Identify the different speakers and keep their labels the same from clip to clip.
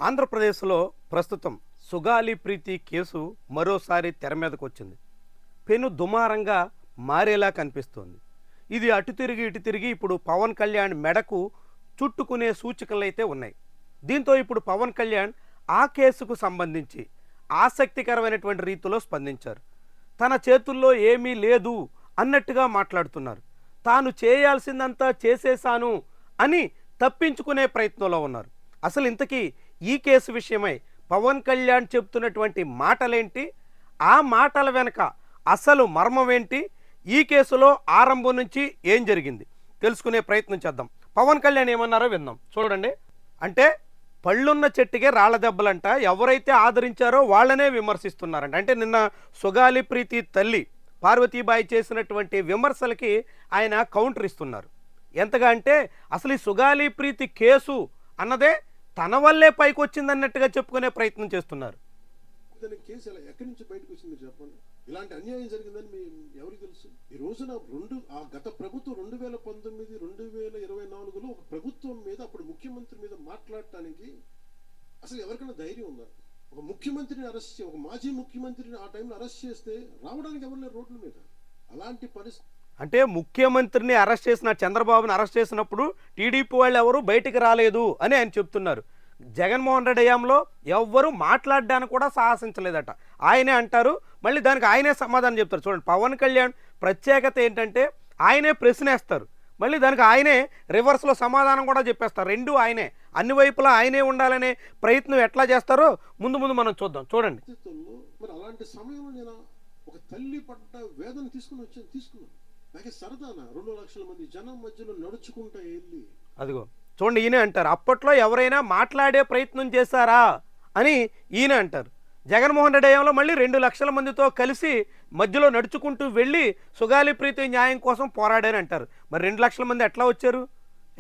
Speaker 1: ఆంధ్రప్రదేశ్లో ప్రస్తుతం సుగాలి ప్రీతి కేసు మరోసారి తెర మీదకు వచ్చింది. పెను దుమారంగా మారేలా కనిపిస్తోంది. ఇది అటు తిరిగి ఇటు తిరిగి ఇప్పుడు పవన్ కళ్యాణ్ మెడకు చుట్టుకునే సూచికలైతే ఉన్నాయి. దీంతో ఇప్పుడు పవన్ కళ్యాణ్ ఆ కేసుకు సంబంధించి ఆసక్తికరమైనటువంటి రీతిలో స్పందించారు. తన చేతుల్లో ఏమీ లేదు అన్నట్టుగా మాట్లాడుతున్నారు. తాను చేయాల్సిందంతా చేసేశాను అని తప్పించుకునే ప్రయత్నంలో ఉన్నారు. అసలు ఇంతకీ ఈ కేసు విషయమై పవన్ కళ్యాణ్ చెప్తున్నటువంటి మాటలేంటి, ఆ మాటల వెనక అసలు మర్మం ఏంటి, ఈ కేసులో ఆరంభం నుంచి ఏం జరిగింది తెలుసుకునే ప్రయత్నం చేద్దాం. పవన్ కళ్యాణ్ ఏమన్నారో విందాం. చూడండి. అంటే పళ్ళున్న చెట్టుకే రాళ్ల దెబ్బలంట, ఎవరైతే ఆదరించారో వాళ్ళనే విమర్శిస్తున్నారంట. అంటే నిన్న సుగాలి ప్రీతి తల్లి పార్వతీబాయి చేసినటువంటి విమర్శలకి ఆయన కౌంటర్ ఇస్తున్నారు. ఎంతగా అంటే అసలు ఈ సుగాలి ప్రీతి కేసు అన్నదే తన వల్లే పైకి వచ్చిందన్నట్టుగా చెప్పుకునే ప్రయత్నం చేస్తున్నారు.
Speaker 2: కేసు ఎక్కడి నుంచి బయటకు వచ్చింది చెప్పండి. ఇలాంటి అన్యాయం జరిగిందని ఎవరికి తెలుసు? ఈ రోజున గత ప్రభుత్వం 2019, 2024లో ఒక ప్రభుత్వం మీద, అప్పుడు ముఖ్యమంత్రి మీద మాట్లాడటానికి అసలు ఎవరికైనా ధైర్యం ఉందా? ఒక ముఖ్యమంత్రిని అరెస్ట్ ఒక మాజీ ముఖ్యమంత్రిని ఆ టైంలో అరెస్ట్ చేస్తే రావడానికి ఎవరు లేరు రోడ్ల మీద. అలాంటి పరిస్థితి
Speaker 1: అంటే ముఖ్యమంత్రిని అరెస్ట్ చేసిన చంద్రబాబుని అరెస్ట్ చేసినప్పుడు టీడీపీ వాళ్ళు ఎవరు బయటికి రాలేదు అని ఆయన చెప్తున్నారు. జగన్మోహన్ రెడ్డి హయాంలో ఎవ్వరూ మాట్లాడడానికి కూడా సాహసించలేదట ఆయనే అంటారు. మళ్ళీ దానికి ఆయనే సమాధానం చెప్తారు. చూడండి, పవన్ కళ్యాణ్ ప్రత్యేకత ఏంటంటే ఆయనే ప్రశ్నేస్తారు, మళ్ళీ దానికి ఆయనే రివర్స్లో సమాధానం కూడా చెప్పేస్తారు. రెండూ ఆయనే, అన్ని వైపులా ఆయనే ఉండాలనే ప్రయత్నం ఎట్లా చేస్తారో ముందు మనం చూద్దాం. చూడండి.
Speaker 2: మరి అలాంటి సమయంలో నేను ఒక తల్లి పడ్డ వేదన తీసుకున్నాను. నాకే సరదానా 2 లక్షల మంది జనం మధ్యలో నడుచుకుంటా వెళ్ళి,
Speaker 1: అదిగో చూడండి, ఈయనే అంటారు అప్పట్లో ఎవరైనా మాట్లాడే ప్రయత్నం చేశారా అని ఈయన అంటారు. జగన్మోహన్ రెడ్డి హయాంలో మళ్ళీ 2 లక్షల మందితో కలిసి మధ్యలో నడుచుకుంటూ వెళ్ళి సుగాలి ప్రీతి న్యాయం కోసం పోరాడని అంటారు. మరి 2 లక్షల మంది ఎట్లా వచ్చారు?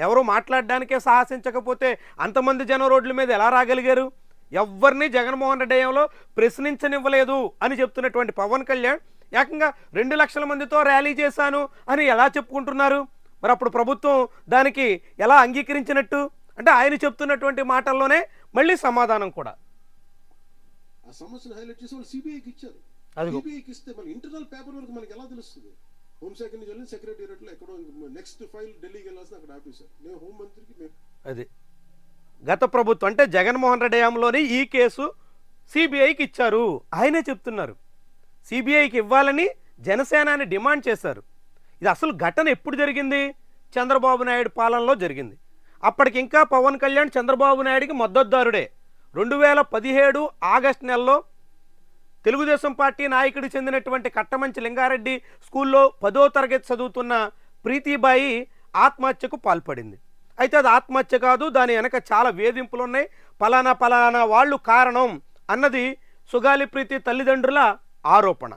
Speaker 1: ఎవరు మాట్లాడడానికే సాహసించకపోతే అంతమంది జనం రోడ్ల మీద ఎలా రాగలిగారు? ఎవరిని జగన్మోహన్ రెడ్డి హయాంలో ప్రశ్నించనివ్వలేదు అని చెప్తున్నటువంటి పవన్ కళ్యాణ్ ఏకంగా 2 లక్షల మందితో ర్యాలీ చేశాను అని ఎలా చెప్పుకుంటున్నారు? మరి అప్పుడు ప్రభుత్వం దానికి ఎలా అంగీకరించినట్టు? అంటే ఆయన చెప్తున్నటువంటి మాటల్లోనే మళ్ళీ సమాధానం కూడా.
Speaker 2: ఆ సమస్యను హైలైట్ చేసి వాళ్ళు సిబిఐకి ఇచ్చారు. సిబిఐకి ఇస్తే మన ఇంటర్నల్ పేపర్ వరకు మనకి ఎలా తెలుస్తుంది? హోంశాఖ నుంచి వెళ్ళి సెక్రటేరియట్లో ఎక్కడో నెక్స్ట్ ఫైల్ ఢిల్లీకి వెళ్ళాల్సిన అక్కడ ఆఫీసర్ నేను హోంమంత్రికి
Speaker 1: అది గత ప్రభుత్వం అంటే జగన్మోహన్ రెడ్డి హయాంలోని ఈ కేసు సిబిఐకి ఇచ్చారు ఆయనే చెప్తున్నారు. సిబిఐకి ఇవ్వాలని జనసేనాని డిమాండ్ చేశారు. ఇది అసలు ఘటన ఎప్పుడు జరిగింది? చంద్రబాబు నాయుడు పాలనలో జరిగింది. అప్పటికి ఇంకా పవన్ కళ్యాణ్ చంద్రబాబు నాయుడికి మద్దతుదారుడే. 2017 ఆగస్టు నెలలో తెలుగుదేశం పార్టీ నాయకుడికి చెందినటువంటి కట్టమంచి లింగారెడ్డి స్కూల్లో 10వ తరగతి చదువుతున్న ప్రీతిబాయి ఆత్మహత్యకు పాల్పడింది. అయితే అది ఆత్మహత్య కాదు, దాని వెనక చాలా వేధింపులు ఉన్నాయి, పలానా వాళ్ళు కారణం అన్నది సుగాలి ప్రీతి తల్లిదండ్రుల ఆరోపణ.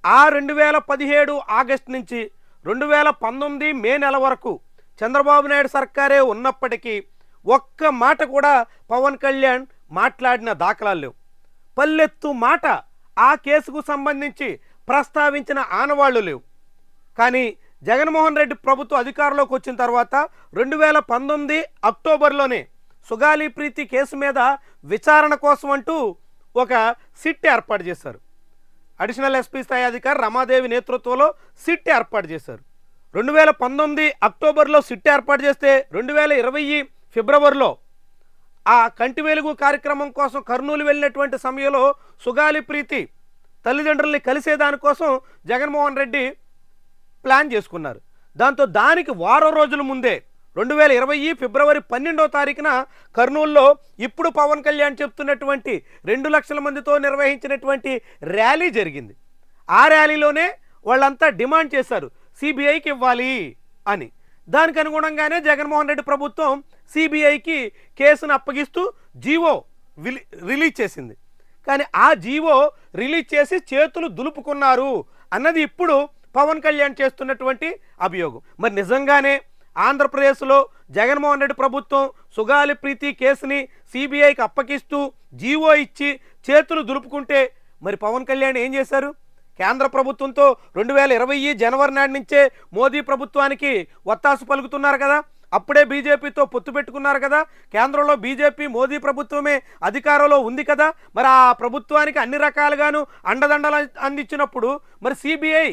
Speaker 1: ఆ 2017 ఆగస్టు నుంచి 2019 మే నెల వరకు చంద్రబాబు నాయుడు సర్కారే ఉన్నప్పటికీ ఒక్క మాట కూడా పవన్ కళ్యాణ్ మాట్లాడిన దాఖలాలు లేవు. పల్లెత్తు మాట ఆ కేసుకు సంబంధించి ప్రస్తావించిన ఆనవాళ్లు లేవు. కానీ జగన్మోహన్ రెడ్డి ప్రభుత్వం అధికారంలోకి వచ్చిన తర్వాత 2019 అక్టోబర్లోనే సుగాలి ప్రీతి కేసు మీద విచారణ కోసం అంటూ ఒక సిట్ ఏర్పాటు చేశారు. అడిషనల్ ఎస్పీ స్థాయి అధికారి రమాదేవి నేతృత్వంలో సిట్ ఏర్పాటు చేశారు. 2019 అక్టోబర్లో సిట్ ఏర్పాటు చేస్తే 2020 ఫిబ్రవరిలో ఆ కంటి వెలుగు కార్యక్రమం కోసం కర్నూలు వెళ్ళినటువంటి సమయంలో సుగాలి ప్రీతి తల్లిదండ్రుల్ని కలిసేదానికోసం జగన్మోహన్ రెడ్డి ప్లాన్ చేసుకున్నారు. దానికి వారం రోజుల ముందే 2020 ఫిబ్రవరి 12వ తారీఖున కర్నూలులో ఇప్పుడు పవన్ కళ్యాణ్ చెప్తున్నటువంటి 2 లక్షల మందితో నిర్వహించినటువంటి ర్యాలీ జరిగింది. ఆ ర్యాలీలోనే వాళ్ళంతా డిమాండ్ చేశారు సిబిఐకి ఇవ్వాలి అని. దానికి అనుగుణంగానే జగన్మోహన్ రెడ్డి ప్రభుత్వం సిబిఐకి కేసును అప్పగిస్తూ జీవో రిలీజ్ చేసింది. కానీ ఆ జీవో రిలీజ్ చేసి చేతులు దులుపుకున్నారు అన్నది ఇప్పుడు పవన్ కళ్యాణ్ చేస్తున్నటువంటి అభియోగం. మరి నిజంగానే ఆంధ్రప్రదేశ్లో జగన్మోహన్ రెడ్డి ప్రభుత్వం సుగాలి ప్రీతి కేసుని సిబిఐకి అప్పగిస్తూ జీవో ఇచ్చి చేతులు దులుపుకుంటే మరి పవన్ కళ్యాణ్ ఏం చేశారు? కేంద్ర ప్రభుత్వంతో 2020 జనవరి నాటి నుంచే మోదీ ప్రభుత్వానికి ఒత్తాసు పలుకుతున్నారు కదా. అప్పుడే బీజేపీతో పొత్తు పెట్టుకున్నారు కదా, కేంద్రంలో బీజేపీ మోదీ ప్రభుత్వమే అధికారంలో ఉంది కదా, మరి ఆ ప్రభుత్వానికి అన్ని రకాలుగాను అండదండలు అందించినప్పుడు మరి సిబిఐ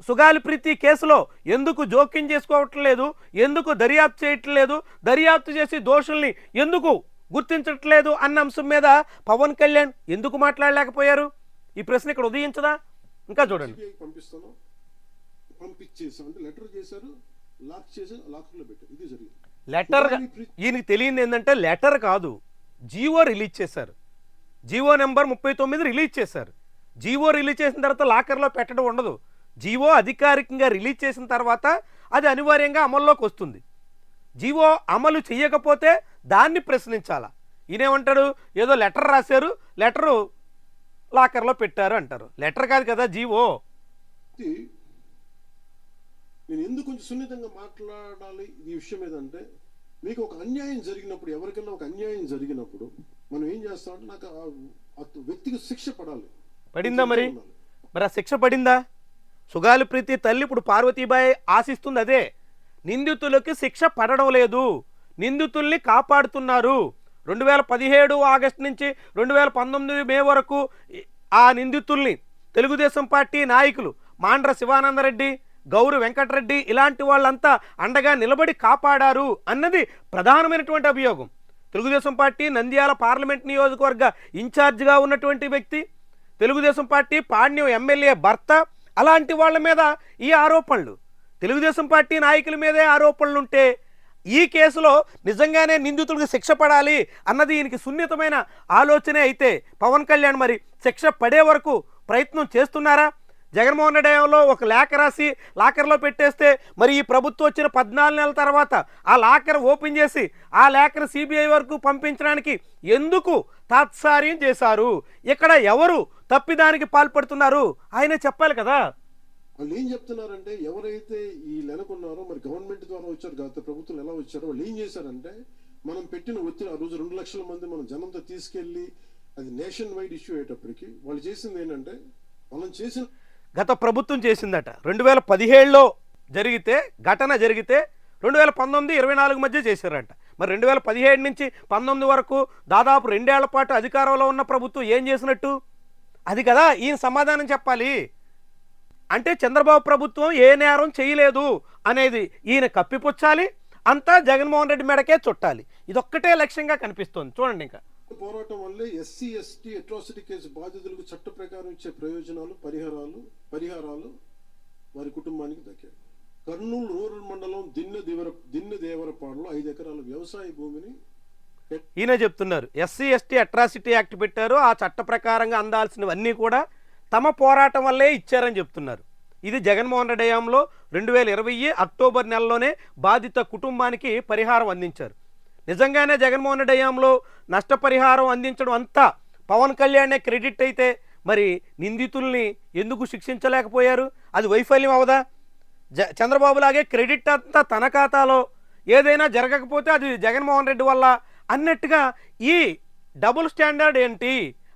Speaker 1: సుగాలి ప్రీతి కేసులో ఎందుకు జోక్యం చేసుకోవట్లేదు, ఎందుకు దర్యాప్తు చేయట్లేదు, దర్యాప్తు చేసి దోషుల్ని ఎందుకు గుర్తించట్లేదు అన్న అంశం మీద పవన్ కళ్యాణ్ ఎందుకు మాట్లాడలేకపోయారు? ఈ ప్రశ్న ఇక్కడ ఉదయించదా? ఇంకా చూడండి.
Speaker 2: CBI కి పంపిస్తాను, పంపించేసాం అంటే లెటర్ చేశారు, లాక్ చేసి లాకర్లో పెట్టారు. ఇది జరిగింది.
Speaker 1: లెటర్ ఈయనకి తెలియంది ఏంటంటే లెటర్ కాదు, జీవో రిలీజ్ చేశారు. జీవో నెంబర్ 39 రిలీజ్ చేశారు. జీవో రిలీజ్ చేసిన తర్వాత లాకర్లో పెట్టడం ఉండదు. జీవో అధికారికంగా రిలీజ్ చేసిన తర్వాత అది అనివార్యంగా అమల్లోకి వస్తుంది. జీవో అమలు చేయకపోతే దాన్ని ప్రశ్నించాలా. ఈయనేమంటాడు, ఏదో లెటర్ రాశారు, లెటరు లాకర్లో పెట్టారు అంటారు. లెటర్ కాదు కదా జీవో.
Speaker 2: నేను ఎందుకు కొంచెం సున్నితంగా మాట్లాడాలి ఈ విషయం ఏదంటే, మీకు ఒక అన్యాయం జరిగినప్పుడు, ఎవరికైనా ఒక అన్యాయం జరిగినప్పుడు మనం ఏం చేస్తామంటే, నాకు ఆ వ్యక్తికి శిక్ష పడాలి.
Speaker 1: పడిందా? మరి ఆ శిక్ష పడిందా? సుగాలి ప్రీతి తల్లి ఇప్పుడు పార్వతీబాయి ఆశిస్తుంది అదే. నిందితులకి శిక్ష పడడం లేదు, నిందితుల్ని కాపాడుతున్నారు. 2017 ఆగస్టు నుంచి 2019 మే వరకు ఆ నిందితుల్ని తెలుగుదేశం పార్టీ నాయకులు మాండ్ర శివానందరెడ్డి, గౌరు వెంకటరెడ్డి ఇలాంటి వాళ్ళంతా అండగా నిలబడి కాపాడారు అన్నది ప్రధానమైనటువంటి అభియోగం. తెలుగుదేశం పార్టీ నంద్యాల పార్లమెంట్ నియోజకవర్గ ఇన్ఛార్జిగా ఉన్నటువంటి వ్యక్తి, తెలుగుదేశం పార్టీ పాణ్యం ఎమ్మెల్యే భర్త, అలాంటి వాళ్ళ మీద ఈ ఆరోపణలు, తెలుగుదేశం పార్టీ నాయకుల మీదే ఆరోపణలు ఉంటే ఈ కేసులో నిజంగానే నిందితులకు శిక్ష పడాలి అన్నది ఈయనకి సున్నితమైన ఆలోచనే అయితే పవన్ కళ్యాణ్ మరి శిక్ష పడే వరకు ప్రయత్నం చేస్తున్నారా? జగన్మోహన్ రెడ్డి హయాంలో ఒక లేఖ రాసి లాకర్లో పెట్టేస్తే మరి ఈ ప్రభుత్వం వచ్చిన 14 నెలల తర్వాత ఆ లాకర్ ఓపెన్ చేసి ఆ లేఖను సిబిఐ వరకు పంపించడానికి ఎందుకు తాత్సార్యం చేశారు? ఇక్కడ ఎవరు తప్పిదానికి పాల్పడుతున్నారు ఆయన చెప్పాలి కదా.
Speaker 2: వాళ్ళు ఏం చెప్తున్నారంటే, ఎవరైతే ఈ నెలకొన్నారో మరి గవర్నమెంట్ ద్వారా వచ్చారు, గత ప్రభుత్వం ఎలా వచ్చారో వాళ్ళు ఏం చేశారంటే, మనం పెట్టిన ఒత్తిడి ఆ రోజు 2 లక్షల మంది మనం జనంతో తీసుకెళ్లి అది నేషన్ వైడ్ ఇష్యూ అయ్యేటప్పటికి వాళ్ళు చేసింది ఏంటంటే, మనం చేసిన
Speaker 1: గత ప్రభుత్వం చేసిందట 2017లో జరిగితే ఘటన జరిగితే 2019, 24 మధ్య చేశారంట. మరి 2017 నుంచి 19 వరకు దాదాపు 2 ఏళ్ల పాటు అధికారంలో ఉన్న ప్రభుత్వం ఏం చేసినట్టు? అది కదా ఈయన సమాధానం చెప్పాలి. అంటే చంద్రబాబు ప్రభుత్వం ఏ నేరం చేయలేదు అనేది ఈయన కప్పిపుచ్చాలి, అంతా జగన్మోహన్ రెడ్డి మెడకే చుట్టాలి. ఇదొక్కటే లక్ష్యంగా కనిపిస్తోంది. చూడండి, ఇంకా
Speaker 2: పోరాటం వల్లే ఎస్సీ ఎస్టీ అట్రాసిటీ కేసు బాధితులకు చట్ట ప్రకారం ఇచ్చే ప్రయోజనాలు, పరిహారాలు వారి కుటుంబానికి దక్కాయి. కర్నూలు రూరల్ మండలం దిన్నెదేవరపాడులో 5 ఎకరాల వ్యవసాయ భూమిని
Speaker 1: ఈయన చెప్తున్నారు. ఎస్సీ ఎస్టీ అట్రాసిటీ యాక్ట్ పెట్టారు, ఆ చట్ట ప్రకారంగా అందాల్సినవన్నీ కూడా తమ పోరాటం వల్లే ఇచ్చారని చెప్తున్నారు. ఇది జగన్మోహన్ రెడ్డి హయాంలో 2020 అక్టోబర్ నెలలోనే బాధిత కుటుంబానికి పరిహారం అందించారు. నిజంగానే జగన్మోహన్ రెడ్డి హయాంలో నష్టపరిహారం అందించడం అంతా పవన్ కళ్యాణే క్రెడిట్ అయితే మరి నిందితుల్ని ఎందుకు శిక్షించలేకపోయారు? అది వైఫల్యం అవదా? చంద్రబాబు లాగే క్రెడిట్ అంతా తన ఖాతాలో, ఏదైనా జరగకపోతే అది జగన్మోహన్ రెడ్డి వల్ల అన్నట్టుగా ఈ డబుల్ స్టాండర్డ్ ఏంటి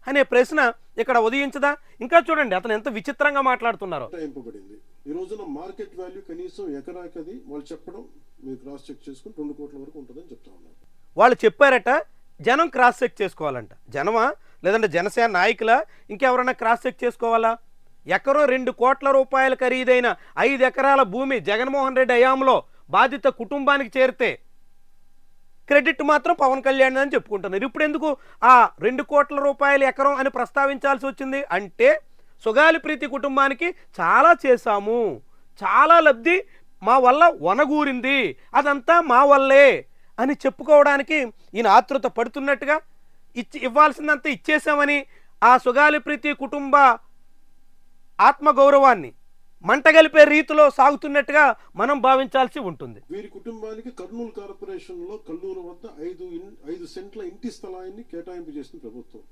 Speaker 1: అనే ప్రశ్న ఇక్కడ ఉదయించదా? ఇంకా చూడండి అతను ఎంత విచిత్రంగా మాట్లాడుతున్నారో.
Speaker 2: ఈ రోజున మార్కెట్ వాల్యూ కనీసం ఎకరాకది వాళ్ళు చెప్పడం, మీరు క్రాస్ చెక్ చేసుకుని 2 కోట్ల వరకు ఉంటుందని చెప్తా ఉన్నారు.
Speaker 1: వాళ్ళు చెప్పారట, జనం క్రాస్ చెక్ చేసుకోవాలంట. జనమా లేదంటే జనసేన నాయకుల ఇంకెవరైనా క్రాస్ చెక్ చేసుకోవాలా? ఎకరో 2 కోట్ల రూపాయల ఖరీదైన 5 ఎకరాల భూమి జగన్మోహన్ రెడ్డి హయాంలో బాధిత కుటుంబానికి చేరితే క్రెడిట్ మాత్రం పవన్ కళ్యాణ్ అని చెప్పుకుంటున్నారు. ఇప్పుడు ఎందుకు ఆ 2 కోట్ల రూపాయల ఎకరం అని ప్రస్తావించాల్సి వచ్చింది? అంటే సుగాలి ప్రీతి కుటుంబానికి చాలా చేశాము, చాలా లబ్ధి మా వల్ల వనగూరింది, అదంతా మా వల్లే అని చెప్పుకోవడానికి ఈయన ఆతృత పడుతున్నట్టుగా, ఇవ్వాల్సిందంతా ఇచ్చేసామని ఆ సుగాలి ప్రీతి కుటుంబ ఆత్మగౌరవాన్ని మంటగలిపే రీతిలో సాగుతున్నట్టుగా మనం భావించాల్సి ఉంటుంది.
Speaker 2: వీరి కుటుంబానికి కర్నూలు కార్పొరేషన్ లో కల్లూరు వద్ద 5 సెంట్ల ఇంటి స్థలాన్ని కేటాయింపు చేసిన ప్రభుత్వం.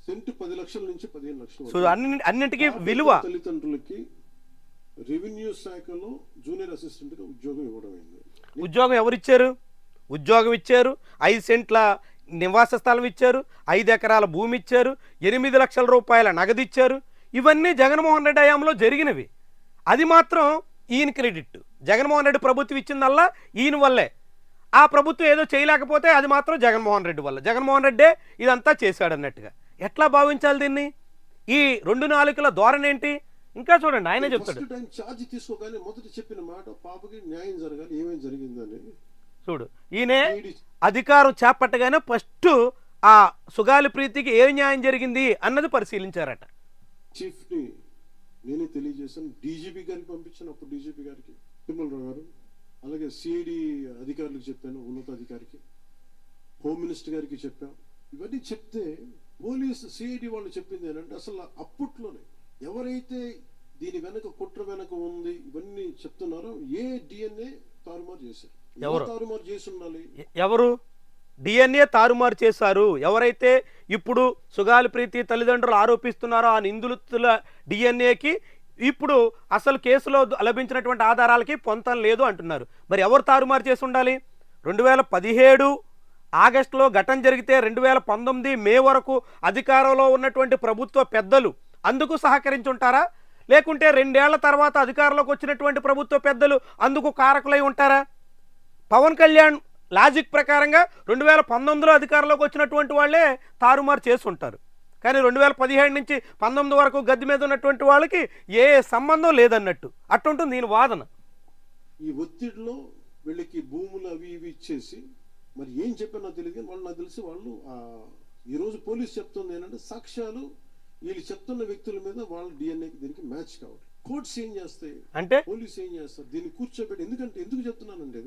Speaker 2: సెంటు 10 లక్షల నుంచి 15 లక్షలు.
Speaker 1: సో అన్నింటికీ విలువ.
Speaker 2: తల్లిదండ్రులకి రెవెన్యూ శాఖలో జూనియర్ అసిస్టెంట్ గా ఉద్యోగం ఇవ్వడం అయింది.
Speaker 1: ఉద్యోగం ఎవరిచ్చారు? ఉద్యోగం ఇచ్చారు, 5 సెంట్ల నివాస స్థలం ఇచ్చారు, 5 ఎకరాల భూమి ఇచ్చారు, 8 లక్షల రూపాయల నగదు ఇచ్చారు. ఇవన్నీ జగన్మోహన్ రెడ్డి హయాంలో జరిగినవి. అది మాత్రం ఈయన క్రెడిట్. జగన్మోహన్ రెడ్డి ప్రభుత్వం ఇచ్చిందల్లా ఈయన వల్లే. ఆ ప్రభుత్వం ఏదో చేయలేకపోతే అది మాత్రం జగన్మోహన్ రెడ్డి వల్ల. జగన్మోహన్ రెడ్డే ఇదంతా చేశాడు అన్నట్టుగా. ఎట్లా భావించాలి దీన్ని? ఈ 2 నాలుకల ధోరణి ఏంటి? ఇంకా చూడండి, ఆయనే చెప్తాడు.
Speaker 2: ఫస్ట్ టైం ఛార్జ్ తీసుకోగానే మొదట చెప్పిన మాట పాపకి న్యాయం జరగాలి, ఏమేమి జరిగిందని.
Speaker 1: చూడు, ఈయనే అధికారం చేపట్టగానే ఫస్ట్ ఆ సుగాలి ప్రీతికి ఏ న్యాయం జరిగింది అన్నది పరిశీలించారట.
Speaker 2: చీఫ్ ని నేనే తెలియజేశాను, డీజీపీ గారికి పంపించాను, అప్పుడు డీజీపీ గారికి తిమ్మలరావు గారు, అలాగే సిఐడి అధికారులకు చెప్పాను, ఉన్నతాధికారికి, హోమ్ మినిస్టర్ గారికి చెప్పాం. ఇవన్నీ చెప్తే పోలీసు సిఐడి వాళ్ళు చెప్పింది ఏంటంటే, అసలు అప్పట్లోనే ఎవరైతే దీని వెనక కుట్ర వెనక ఉంది ఇవన్నీ చెప్తున్నారో ఏ డిఎన్ఏ తారుమారు చేశారు, ఎవరు తారుమారు చేసి ఉండాలి,
Speaker 1: ఎవరు డిఎన్ఏ తారుమారు చేశారు, ఎవరైతే ఇప్పుడు సుగాలి ప్రీతి తల్లిదండ్రులు ఆరోపిస్తున్నారో ఆ నిందితుల డిఎన్ఏకి ఇప్పుడు అసలు కేసులో లభించినటువంటి ఆధారాలకి పొంతం లేదు అంటున్నారు. మరి ఎవరు తారుమారు చేసి ఉండాలి? 2017 ఆగస్టులో ఘటన జరిగితే 2019 మే వరకు అధికారంలో ఉన్నటువంటి ప్రభుత్వ పెద్దలు అందుకు సహకరించుంటారా? లేకుంటే 2 ఏళ్ల తర్వాత అధికారంలోకి వచ్చినటువంటి ప్రభుత్వ పెద్దలు అందుకు కారకులై ఉంటారా? పవన్ కళ్యాణ్ లాజిక్ ప్రకారంగా 2019లో అధికారంలోకి వచ్చినటువంటి వాళ్ళే తారుమారు చేసి ఉంటారు. కానీ 2017 నుంచి 19 వరకు గద్దె మీద ఉన్నటువంటి వాళ్ళకి ఏ సంబంధం లేదన్నట్టు అట్టుంటుంది దీని వాదన.
Speaker 2: ఈ ఒత్తిడిలో వీళ్ళకి భూములు అవి ఇవి ఇచ్చేసి మరి ఏం చెప్పానో తెలియదు. వాళ్ళు నాకు తెలిసి వాళ్ళు ఈరోజు పోలీసు చెప్తుంది ఏంటంటే సాక్ష్యాలు వీళ్ళు చెప్తున్న వ్యక్తుల మీద వాళ్ళ డిఎన్ఏ దీనికి మ్యాచ్ కావాలి. కోర్ట్స్ ఏం చేస్తాయి అంటే పోలీసు ఏం చేస్తారు దీన్ని కూర్చోబెట్టి, ఎందుకు చెప్తున్నానంటే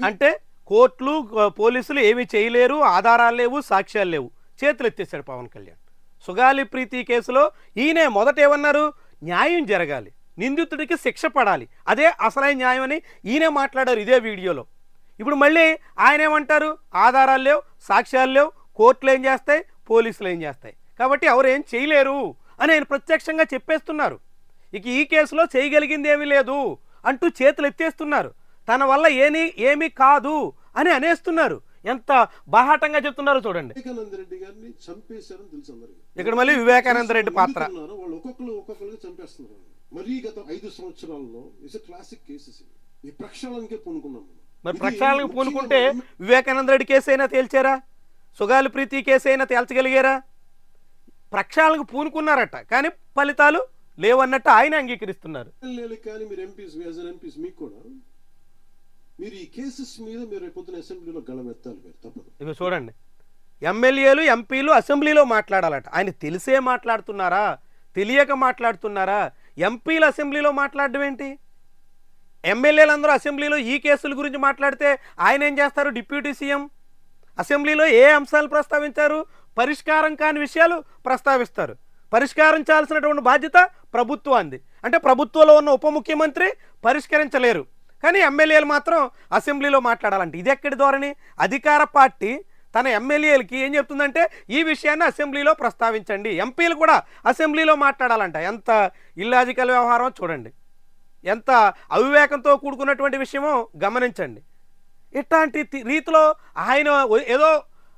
Speaker 1: అంటే కోర్టులు పోలీసులు ఏమీ చేయలేరు, ఆధారాలు లేవు, సాక్ష్యాలు లేవు, చేతులు ఎత్తేసాడు పవన్ కళ్యాణ్. సుగాలి ప్రీతి కేసులో ఈయనే మొదట ఏమన్నారు? న్యాయం జరగాలి, నిందితుడికి శిక్ష పడాలి, అదే అసలైన న్యాయం అని ఈయనే మాట్లాడారు ఇదే వీడియోలో. ఇప్పుడు మళ్ళీ ఆయన ఏమంటారు? ఆధారాలు లేవు, సాక్ష్యాలు లేవు, కోర్టులు ఏం చేస్తాయి, పోలీసులు ఏం చేస్తాయి, కాబట్టి ఎవరు ఏం చేయలేరు అని ఆయన ప్రత్యక్షంగా చెప్పేస్తున్నారు. ఇక ఈ కేసులో చేయగలిగింది ఏమీ లేదు అంటూ చేతులు ఎత్తేస్తున్నారు. తన వల్ల ఏమీ కాదు అని అనేస్తున్నారు. ఎంత బాహాటంగా చెప్తున్నారో చూడండి.
Speaker 2: వివేకానంద రెడ్డి గారిని చంపేశారని తెలుసు అందరికీ.
Speaker 1: ఇక్కడ మళ్ళీ వివేకానంద రెడ్డి పాత్ర.
Speaker 2: వాళ్ళు ఒక్కొక్కరు చంపేస్తున్నారు. మరి గత 5 సంవత్సరాల్లో ఇట్స్ క్లాసిక్ కేసెస్. ఈ ప్రక్షాళనకే పూనుకున్నాం.
Speaker 1: మరి ప్రక్షాళనకు పూనుకుంటే వివేకానంద రెడ్డి కేసు అయినా తేల్చారా? సుగాలి ప్రీతి కేసు అయినా తేల్చగలిగారా? ప్రక్షాళనకు పూనుకున్నారట, కానీ ఫలితాలు లేవన్నట్టు ఆయన అంగీకరిస్తున్నారు.
Speaker 2: కానీ మీరు ఎంపీస్ మీకు కూడా మీరు ఈ కేసెస్ మీద మీరు పొద్దున అసెంబ్లీలో గళమెత్తాలి, మీరు తప్పదు.
Speaker 1: ఇక చూడండి, ఎమ్మెల్యేలు ఎంపీలు అసెంబ్లీలో మాట్లాడాలట. ఆయన తెలిసే మాట్లాడుతున్నారా, తెలియక మాట్లాడుతున్నారా? ఎంపీలు అసెంబ్లీలో మాట్లాడడం ఏంటి? ఎమ్మెల్యేలందరూ అసెంబ్లీలో ఈ కేసుల గురించి మాట్లాడితే ఆయన ఏం చేస్తారు? డిప్యూటీ సీఎం అసెంబ్లీలో ఏ అంశాలు ప్రస్తావించారు? పరిష్కారం కాని విషయాలు ప్రస్తావిస్తారు. పరిష్కరించాల్సినటువంటి బాధ్యత ప్రభుత్వానికి. అంటే ప్రభుత్వంలో ఉన్న ఉప ముఖ్యమంత్రి పరిష్కరించలేరు, కానీ ఎమ్మెల్యేలు మాత్రం అసెంబ్లీలో మాట్లాడాలంటే ఇది ఎక్కడి ధోరణి? అధికార పార్టీ తన ఎమ్మెల్యేలకి ఏం చెప్తుందంటే ఈ విషయాన్ని అసెంబ్లీలో ప్రస్తావించండి, ఎంపీలు కూడా అసెంబ్లీలో మాట్లాడాలంట. ఎంత ఇల్లాజికల్ వ్యవహారం చూడండి, ఎంత అవివేకంతో కూడుకున్నటువంటి విషయమో గమనించండి. ఇట్లాంటి రీతిలో ఆయన ఏదో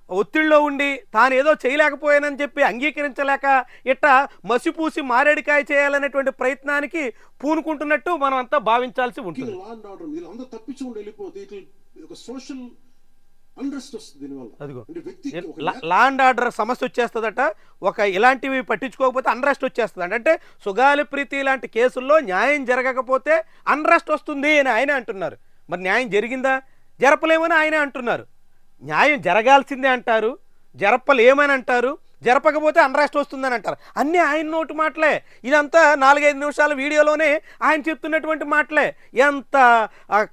Speaker 1: ఒత్తిడిలో ఉండి తాను ఏదో చేయలేకపోయానని చెప్పి అంగీకరించలేక ఇట్టా మసిపూసి మారేడికాయ చేయాలనేటువంటి ప్రయత్నానికి పూనుకుంటున్నట్టు మనం అంతా భావించాల్సి ఉంటుంది. లా అండ్ ఆర్డర్ సమస్య వచ్చేస్తుందట. ఒక ఇలాంటివి పట్టించుకోకపోతే అన్రెస్ట్ వచ్చేస్తుంది. అంటే సుగాలి ప్రీతి లాంటి కేసుల్లో న్యాయం జరగకపోతే అన్రెస్ట్ వస్తుంది అని ఆయన అంటున్నారు. మరి న్యాయం జరిగిందా? జరపలేమని ఆయన అంటున్నారు. న్యాయం జరగాల్సిందే అంటారు, జరపలేమని అంటారు, జరపకపోతే అన్రెస్ట్ వస్తుందని అంటారు. అన్నీ ఆయన నోటి మాటలే. ఇదంతా 4-5 నిమిషాల వీడియోలోనే ఆయన చెప్తున్నటువంటి మాటలే. ఎంత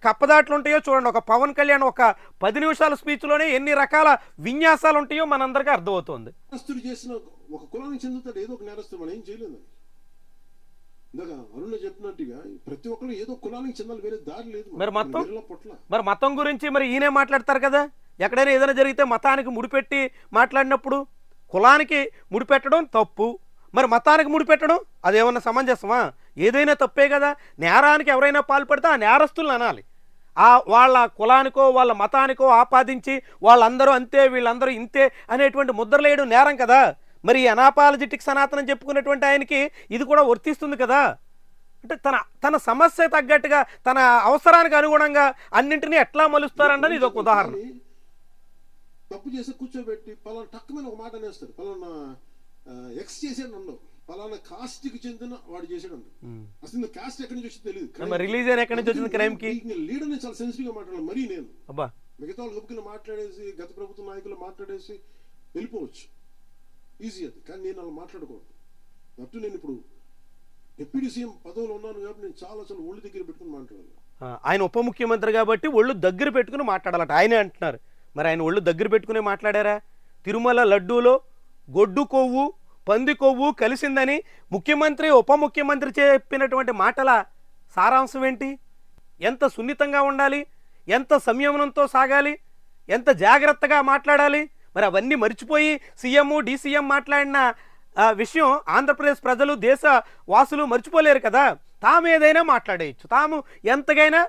Speaker 1: కప్పదాట్లు ఉంటాయో చూడండి. ఒక పవన్ కళ్యాణ్ ఒక 10 నిమిషాల స్పీచ్లోనే ఎన్ని రకాల విన్యాసాలు ఉంటాయో మనందరికీ అర్థమవుతుంది.
Speaker 2: చేసిన ఒక కులానికి చెందుతాడు ఏదో ఒక నేరస్తుడు, మనం ఏం చేయలేదు. ఇందాక అరుణ చెప్పినట్టుగా ప్రతి ఒక్కరు ఏదో కులానికి చెందాలి, వేరే దారి లేదు.
Speaker 1: మరి మతం గురించి మరి ఈయనే మాట్లాడతారు కదా. ఎక్కడైనా ఏదైనా జరిగితే మతానికి ముడిపెట్టి మాట్లాడినప్పుడు కులానికి ముడిపెట్టడం తప్పు, మరి మతానికి ముడిపెట్టడం అదేమన్నా సమంజసమా? ఏదైనా తప్పే కదా. నేరానికి ఎవరైనా పాల్పడితే ఆ నేరస్తులను అనాలి. వాళ్ళ కులానికో వాళ్ళ మతానికో ఆపాదించి వాళ్ళందరూ అంతే వీళ్ళందరూ ఇంతే అనేటువంటి ముద్రలేయడం నేరం కదా. మరి అనాపాలజిటిక్ సనాతనం చెప్పుకున్నటువంటి ఆయనకి ఇది కూడా వర్తిస్తుంది కదా. అంటే తన సమస్య తగ్గట్టుగా తన అవసరానికి అనుగుణంగా అన్నింటినీ ఎట్లా మలుస్తారన్నది ఇది ఒక ఉదాహరణ.
Speaker 2: కానీ తప్పు చేసి కూర్చోబెట్టి పలానా టక్కుమని ఒక మాట అనేస్తారు, పలానా ఎక్స్ చేసాడు నన్ను, పలానా కాస్ట్ కి చెందిన వాడు చేసాడు అంట. అసలు కాస్ట్ ఎక్కడి నుంచి వచ్చి తెలియదు,
Speaker 1: రిలీజియన్ ఎక్కడి నుంచి వచ్చింది క్రైమ్ కి.
Speaker 2: లీడర్ ని చాలా సెన్సిటివ్ గా మాట్లాడాలి. మరీ నేను
Speaker 1: అబ్బా
Speaker 2: మిగతా వాళ్ళు గొప్పగా మాట్లాడేసి గత ప్రభుత్వ నాయకులు మాట్లాడేసి వెళ్ళిపోవచ్చు, ఈజీ అది. కానీ నేను అలా మాట్లాడకూడదు. అటు నేను ఇప్పుడు డిప్యూటీ సీఎం పదవిలో ఉన్నాను కాబట్టి నేను చాలా ఒళ్ళు దగ్గర పెట్టుకుని మాట్లాడాలి.
Speaker 1: ఆయన ఉప ముఖ్యమంత్రి కాబట్టి ఒళ్ళు దగ్గర పెట్టుకుని మాట్లాడాలట ఆయనే అంటున్నారు. మరి ఆయన ఒళ్ళు దగ్గర పెట్టుకుని మాట్లాడారా? తిరుమల లడ్డూలో గొడ్డు కొవ్వు పంది కొవ్వు కలిసిందని ముఖ్యమంత్రి ఉప ముఖ్యమంత్రి చెప్పినటువంటి మాటల సారాంశం ఏంటి? ఎంత సున్నితంగా ఉండాలి, ఎంత సంయమనంతో సాగాలి, ఎంత జాగ్రత్తగా మాట్లాడాలి. మరి అవన్నీ మర్చిపోయి సీఎం డీసీఎం మాట్లాడిన విషయం ఆంధ్రప్రదేశ్ ప్రజలు దేశ వాసులు మర్చిపోలేరు కదా. తాము ఏదైనా మాట్లాడేయచ్చు, తాము ఎంతగైనా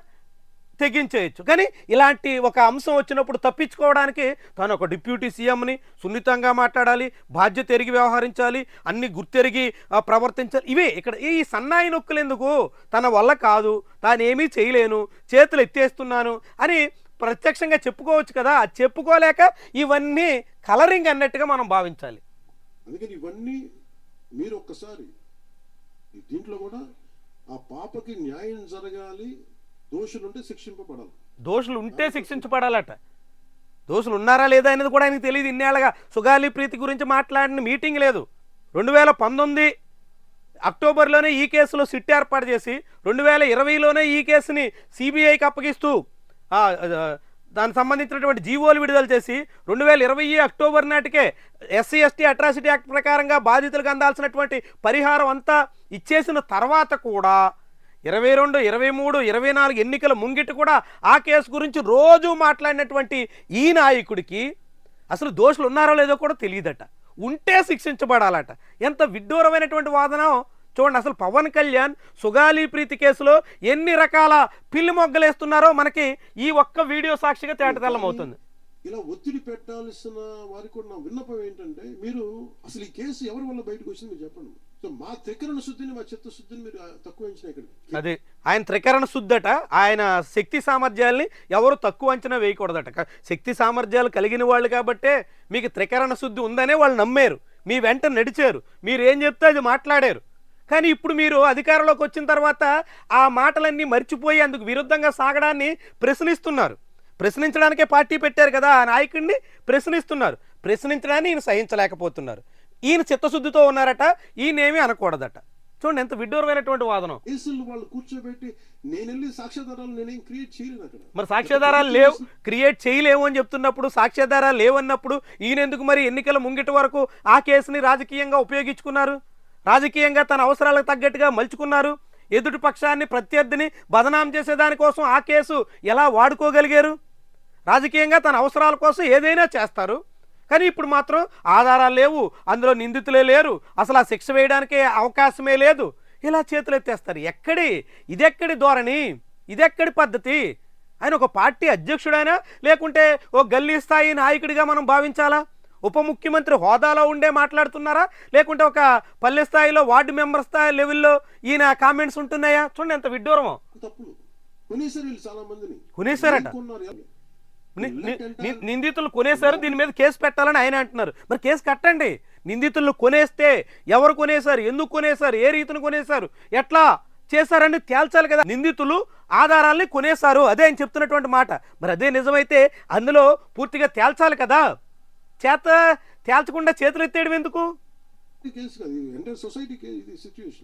Speaker 1: తెగించేయచ్చు. కానీ ఇలాంటి ఒక అంశం వచ్చినప్పుడు తప్పించుకోవడానికి తాను ఒక డిప్యూటీ సీఎంని సున్నితంగా మాట్లాడాలి, బాధ్యత ఎరిగి వ్యవహరించాలి, అన్ని గుర్తెరిగి ప్రవర్తించాలి. ఇవే ఇక్కడ ఈ సన్నాయి నొక్కులు ఎందుకు? తన వల్ల కాదు, తానేమీ చేయలేను, చేతులు ఎత్తేస్తున్నాను అని ప్రత్యక్షంగా చెప్పుకోవచ్చు కదా. అది చెప్పుకోలేక ఇవన్నీ కలరింగ్ అన్నట్టుగా మనం భావించాలి.
Speaker 2: అందుకని ఇవన్నీ మీరు ఒక్కసారి దీంట్లో కూడా ఆ పాపకి న్యాయం జరగాలి, దోషులుంటే శిక్షింపబడాలి.
Speaker 1: దోషులు ఉంటే శిక్షించబడాలట. దోషులు ఉన్నారా లేదా అనేది కూడా ఆయనకు తెలియదు. ఇన్నేళ్ళగా సుగాలి ప్రీతి గురించి మాట్లాడిన మీటింగ్ లేదు. 2019 అక్టోబర్లోనే ఈ కేసులో సిట్ ఏర్పాటు చేసి 2020లోనే ఈ కేసుని సిబిఐకి అప్పగిస్తూ దానికి సంబంధించినటువంటి జీవోలు విడుదల చేసి 2020 అక్టోబర్ నాటికే ఎస్సీ ఎస్టీ అట్రాసిటీ యాక్ట్ ప్రకారంగా బాధితులకు అందాల్సినటువంటి పరిహారం అంతా ఇచ్చేసిన తర్వాత కూడా 22, 23, 24 ఎన్నికల ముంగిట కూడా ఆ కేసు గురించి రోజు మాట్లాడినటువంటి ఈ నాయకుడికి అసలు దోషులు ఉన్నారో లేదో కూడా తెలియదట. ఉంటే శిక్షించబడాలట. ఎంత విడ్డూరమైనటువంటి వాదన చూడండి. అసలు పవన్ కళ్యాణ్ సుగాలి ప్రీతి కేసులో ఎన్ని రకాల పిల్లి మొగ్గలేస్తున్నారో మనకి ఈ ఒక్క వీడియో సాక్షిగా తేటతెల్లమవుతుంది.
Speaker 2: ఇలా ఒత్తిడి పెట్టాల్సిన వారికి కూడా నా విన్నపం ఏంటంటే, మీరు అసలు ఈ కేసు ఎవరి వల్ల బయటకు వచ్చింది మీరు చెప్పండి. సో మా త్రికరణ శుద్ధిని, మా చిత్తశుద్ధిని మీరు తక్కువ అంచనా ఇక్కడ.
Speaker 1: అదే ఆయన త్రికరణ శుద్ధట. ఆయన శక్తి సామర్థ్యాల్ని ఎవరు తక్కువ అంచనా వేయకూడదట. శక్తి సామర్థ్యాలు కలిగిన వాళ్ళు కాబట్టే మీకు త్రికరణ శుద్ధి ఉందనే వాళ్ళు నమ్మారు, మీ వెంట నడిచారు, మీరు ఏం చెప్తే అది మాట్లాడారు. కానీ ఇప్పుడు మీరు అధికారంలోకి వచ్చిన తర్వాత ఆ మాటలన్నీ మర్చిపోయి అందుకు విరుద్ధంగా సాగడాన్ని ప్రశ్నిస్తున్నారు. ప్రశ్నించడానికే పార్టీ పెట్టారు కదా, ఆ నాయకుడిని ప్రశ్నిస్తున్నారు. ప్రశ్నించడాన్ని ఈయన సహించలేకపోతున్నారు. ఈయన చిత్తశుద్ధితో ఉన్నారట, ఈయనేమీ అనకూడదట. చూడండి ఎంత విడ్డూరమైనటువంటి వాదనం.
Speaker 2: వాళ్ళు కూర్చోబెట్టి నేను వెళ్ళి సాక్ష్యాధారాలు నేనేం క్రియేట్ చేయలేదు అక్కడ.
Speaker 1: మరి సాక్ష్యాధారాలు లేవు, క్రియేట్ చేయలేము అని చెప్తున్నప్పుడు, సాక్ష్యాధారాలు లేవన్నప్పుడు ఈయన ఎందుకు మరి ఎన్నికల ముంగిట వరకు ఆ కేసుని రాజకీయంగా ఉపయోగించుకున్నారు? రాజకీయంగా తన అవసరాలకు తగ్గట్టుగా మలుచుకున్నారు. ఎదుటి పక్షాన్ని ప్రత్యర్థిని బదనాం చేసేదానికోసం ఆ కేసు ఎలా వాడుకోగలిగారు? రాజకీయంగా తన అవసరాల కోసం ఏదైనా చేస్తారు. కానీ ఇప్పుడు మాత్రం ఆధారాలు లేవు, అందులో నిందితులే లేరు, అసలు ఆ శిక్ష వేయడానికే అవకాశమే లేదు, ఇలా చేతులు ఎత్తేస్తారు. ఇదెక్కడి ధోరణి, ఇదెక్కడి పద్ధతి? ఆయన ఒక పార్టీ అధ్యక్షుడైనా లేకుంటే ఓ గల్లీ స్థాయి నాయకుడిగా మనం భావించాలా? ఉప ముఖ్యమంత్రి హోదాలో ఉండే మాట్లాడుతున్నారా, లేకుంటే ఒక పల్లె స్థాయిలో వార్డు మెంబర్ స్థాయి లెవెల్లో ఈయన కామెంట్స్ ఉంటున్నాయా? చూడండి ఎంత విడ్డూరమో. కొనేశారట, నిందితులు కొనేశారు, దీని మీద కేసు పెట్టాలని ఆయన అంటున్నారు. మరి కేసు కట్టండి. నిందితులను కొనేస్తే ఎవరు కొనేశారు, ఎందుకు కొనేశారు, ఏ రీతిని కొనేశారు, ఎట్లా చేశారని తేల్చాలి కదా. నిందితులు ఆధారాల్ని కొనేశారు, అదే ఆయన చెప్తున్నటువంటి మాట. మరి అదే నిజమైతే అందులో పూర్తిగా తేల్చాలి కదా. తేల్చకుండా చేతులు ఎత్తేయడం ఎందుకు?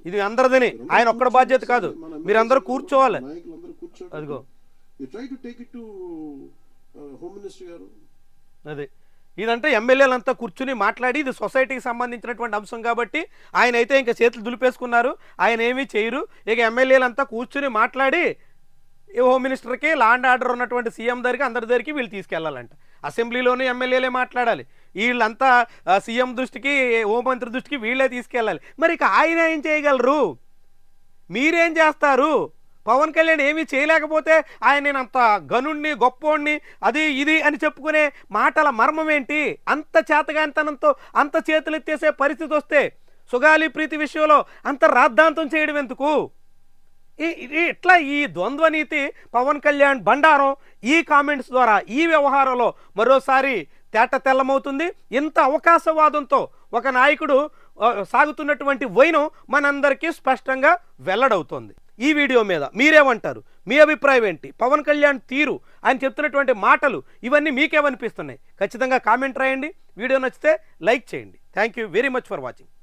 Speaker 1: ఇది అందరిదని, ఆయన ఒక్కడ బాధ్యత కాదు. మీరందరూ కూర్చోవాలి. అదిగో అదే ఇదంటే ఎమ్మెల్యేలంతా కూర్చుని మాట్లాడి ఇది సొసైటీకి సంబంధించినటువంటి అంశం కాబట్టి ఆయన అయితే ఇంకా చేతులు దులిపేసుకున్నారు, ఆయన ఏమీ చేయరు. ఇక ఎమ్మెల్యేలంతా కూర్చుని మాట్లాడి హోమ్ మినిస్టర్కి, లా అండ్ ఆర్డర్ ఉన్నటువంటి సీఎం దగ్గరికి, అందరి దగ్గరికి వీళ్ళు తీసుకెళ్లాలంట. అసెంబ్లీలోనే ఎమ్మెల్యేలే మాట్లాడాలి, వీళ్ళంతా సీఎం దృష్టికి, హోంమంత్రి దృష్టికి వీళ్ళే తీసుకెళ్ళాలి. మరి ఇక ఆయన ఏం చేయగలరు? మీరేం చేస్తారు? పవన్ కళ్యాణ్ ఏమీ చేయలేకపోతే ఆయన నేను అంత గనుణ్ణి, గొప్పోణ్ణి, అది ఇది అని చెప్పుకునే మాటల మర్మం ఏంటి? అంత చేతగానితనంతో అంత చేతులు ఎత్తేసే పరిస్థితి వస్తే సుగాలి ప్రీతి విషయంలో అంత రాద్ధాంతం చేయడం ఎందుకు? ఇట్లా ఈ ద్వంద్వ నీతి, పవన్ కళ్యాణ్ బండారం ఈ కామెంట్స్ ద్వారా ఈ వ్యవహారంలో మరోసారి తేట తెల్లమవుతుంది. ఇంత అవకాశవాదంతో ఒక నాయకుడు సాగుతున్నటువంటి వైనం మనందరికీ స్పష్టంగా వెల్లడవుతోంది. ఈ వీడియో మీద మీరేమంటారు? మీ అభిప్రాయం ఏంటి? పవన్ కళ్యాణ్ తీరు, ఆయన చెప్తున్నటువంటి మాటలు ఇవన్నీ మీకేమనిపిస్తున్నాయి? ఖచ్చితంగా కామెంట్ రాయండి. వీడియో నచ్చితే లైక్ చేయండి. Thank you very much for watching.